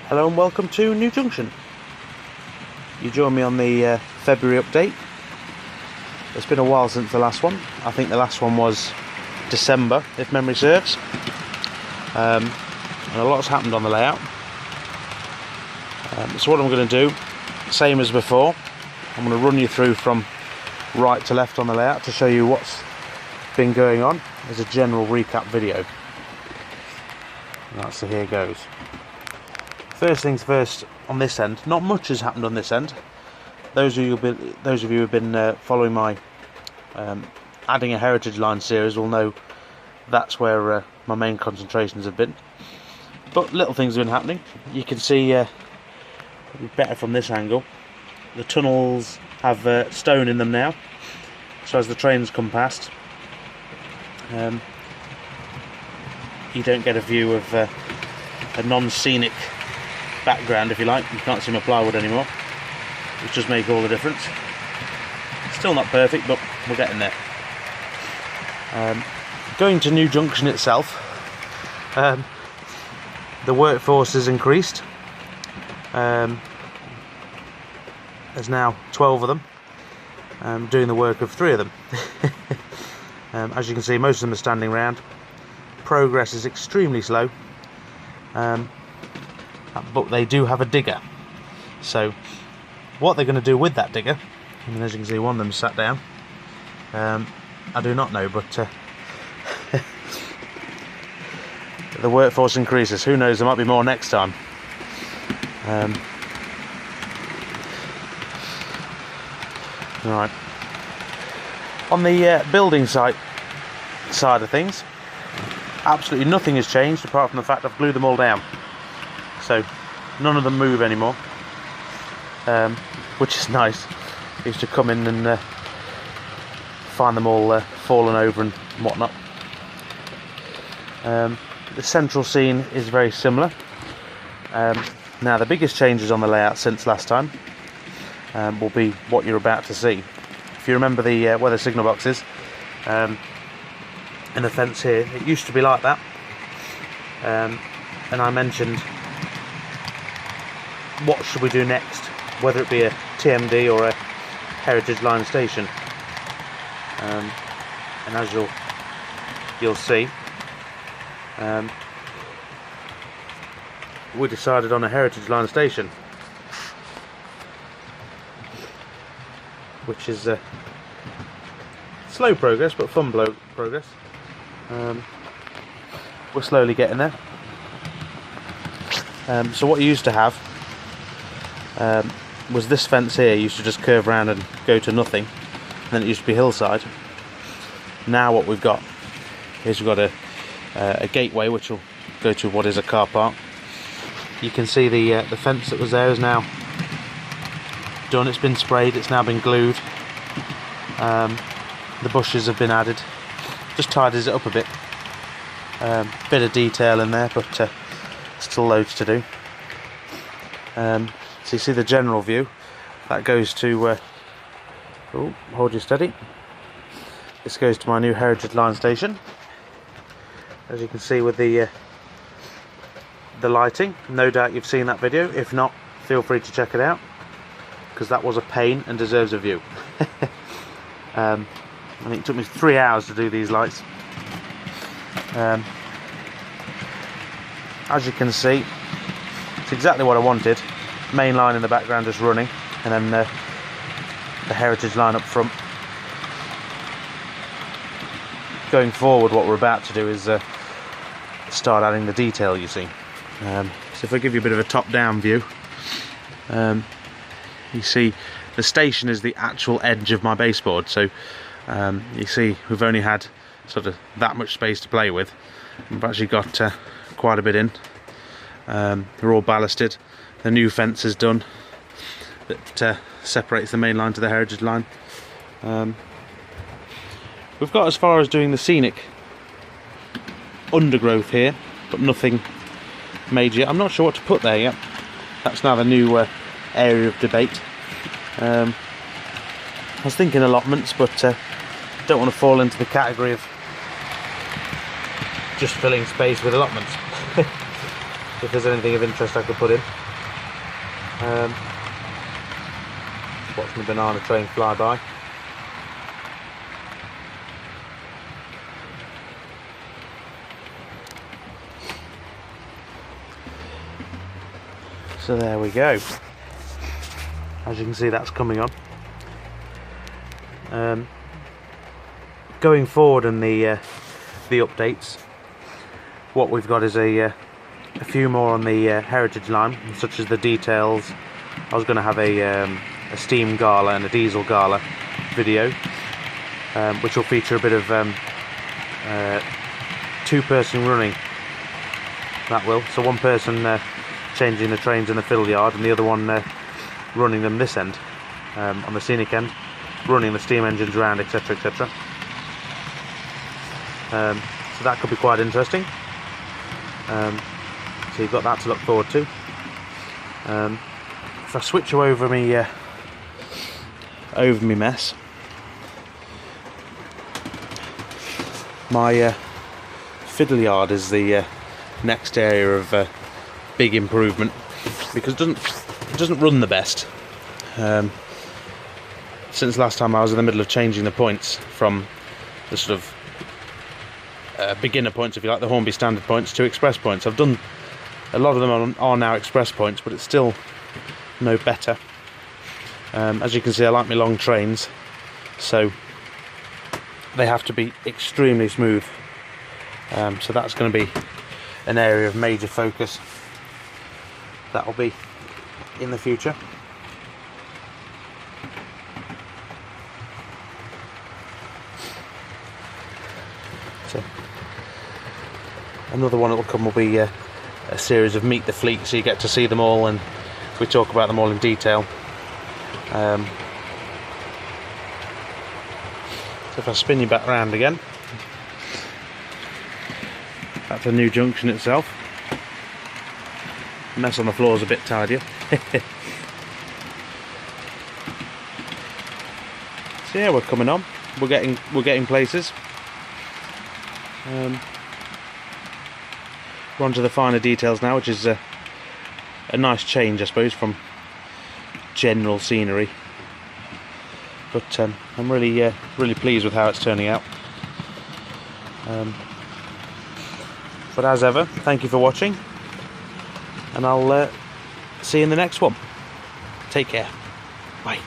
Hello and welcome to New Junction. You join me on the February update. It's been a while since the last one. I think the last one was December, if memory serves. And a lot's happened on the layout. So what I'm going to do, same as before, I'm going to run you through from right to left on the layout to show you what's been going on as a general recap video. Right, so here goes. First things first, on this end, not much has happened on this end. Those of you who have been following my adding a heritage line series will know that's where my main concentrations have been. But little things have been happening. You can see better from this angle. The tunnels have stone in them now, so as the trains come past, you don't get a view of a non-scenic background, if you like. You can't see my plywood anymore, which does make all the difference. Still not perfect, but we're getting there. Going to New Junction itself, the workforce has increased. There's now 12 of them doing the work of 3 of them. As you can see, most of them are standing around. Progress is extremely slow. But they do have a digger, so what they're going to do with that digger, and as you can see one of them sat down, I do not know, but the workforce increases. Who knows, there might be more next time. Right, on the building site side of things, absolutely nothing has changed apart from the fact I've glued them all down. So none of them move anymore, which is nice. I used to come in and find them all fallen over and whatnot. The central scene is very similar. Now the biggest changes on the layout since last time will be what you're about to see. If you remember the weather signal boxes and the fence here, it used to be like that, and I mentioned what should we do next, whether it be a TMD or a heritage line station, and as you'll see, we decided on a heritage line station, which is slow progress but fun progress. We're slowly getting there. So what you used to have was this fence here used to just curve around and go to nothing, and then it used to be hillside. Now what we've got is we've got a gateway which will go to what is a car park. You can see the fence that was there is now done. It's been sprayed, it's now been glued. The bushes have been added, just tidies it up a bit. Bit of detail in there, but still loads to do. So you see the general view that goes to oh, hold you steady, this goes to my new heritage line station, as you can see with the lighting. No doubt you've seen that video. If not, feel free to check it out, because that was a pain and deserves a view. I think it took me 3 hours to do these lights. As you can see, it's exactly what I wanted. Main line in the background just running, and then the heritage line up front. Going forward, what we're about to do is start adding the detail, you see. So if I give you a bit of a top-down view, you see the station is the actual edge of my baseboard, so you see we've only had sort of that much space to play with. We've actually got quite a bit in. They're all ballasted. The new fence is done that separates the main line to the heritage line. We've got as far as doing the scenic undergrowth here, but nothing major. I'm not sure what to put there yet. That's now the new area of debate. I was thinking allotments, but don't want to fall into the category of just filling space with allotments. If there's anything of interest I could put in. Watching the banana train fly by. So there we go. As you can see, that's coming on. Going forward in the updates, what we've got is a few more on the heritage line, such as the details. I was going to have a steam gala and a diesel gala video, which will feature a bit of two-person running. That will. So one person changing the trains in the fiddle yard, and the other one running them this end, on the scenic end, running the steam engines around, etc, etc. So that could be quite interesting. So you've got that to look forward to. If I switch over me mess, my fiddle yard is the next area of big improvement, because it doesn't run the best. Since last time I was in the middle of changing the points from the sort of beginner points, if you like, the Hornby standard points, to express points. I've done a lot of them are now express points, but it's still no better. As you can see, I like my long trains, so they have to be extremely smooth. So that's going to be an area of major focus. That will be in the future. So another one that will come will be a series of Meet the Fleet, so you get to see them all and we talk about them all in detail. So if I spin you back round again, that's a new junction itself. Mess on the floor is a bit tidier. So yeah, we're coming on. We're getting places. We're on to the finer details now, which is a nice change, I suppose, from general scenery. But I'm really pleased with how it's turning out. But as ever, thank you for watching, and I'll see you in the next one. Take care. Bye.